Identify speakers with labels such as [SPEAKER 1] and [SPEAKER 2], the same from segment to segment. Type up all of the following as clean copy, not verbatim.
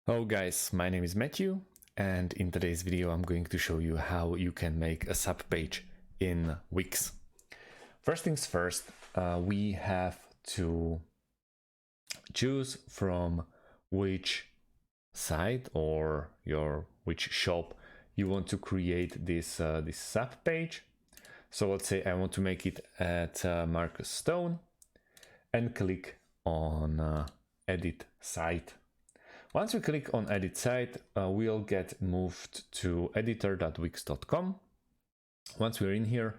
[SPEAKER 1] Hello guys, my name is Matthew, and in today's video I'm going to show you how you can make a subpage in Wix. First things first, we have to choose from which site or which shop you want to create this subpage. So let's say I want to make it at Marcus Stone, and click on edit site. Once we click on edit site, we'll get moved to editor.wix.com. Once we're in here,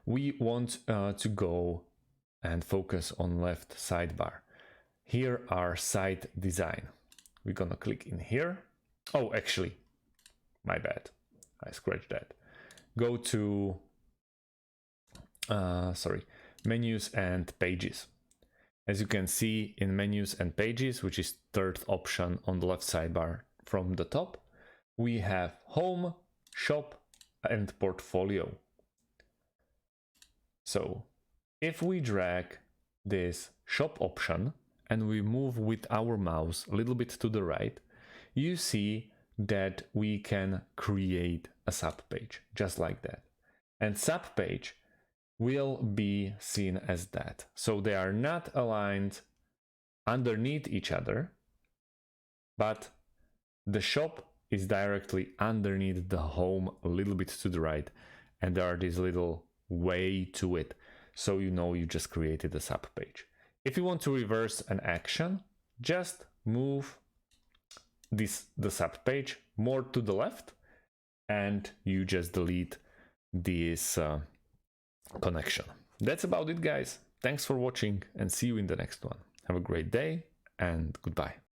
[SPEAKER 1] we want to go and focus on left sidebar. Here are site design. We're gonna click in here. Oh, actually, my bad. I scratched that. Go to, menus and pages. As you can see in menus and pages, which is third option on the left sidebar from the top, we have home, shop, and portfolio. So if we drag this shop option and we move with our mouse a little bit to the right, you see that we can create a subpage just like that. And subpage will be seen as that. So they are not aligned underneath each other, but the shop is directly underneath the home a little bit to the right, and there are these little way to it, so you know you just created a subpage. If you want to reverse an action, just move the subpage more to the left, and you just delete this connection. That's about it, guys. Thanks for watching and see you in the next one. Have a great day and goodbye.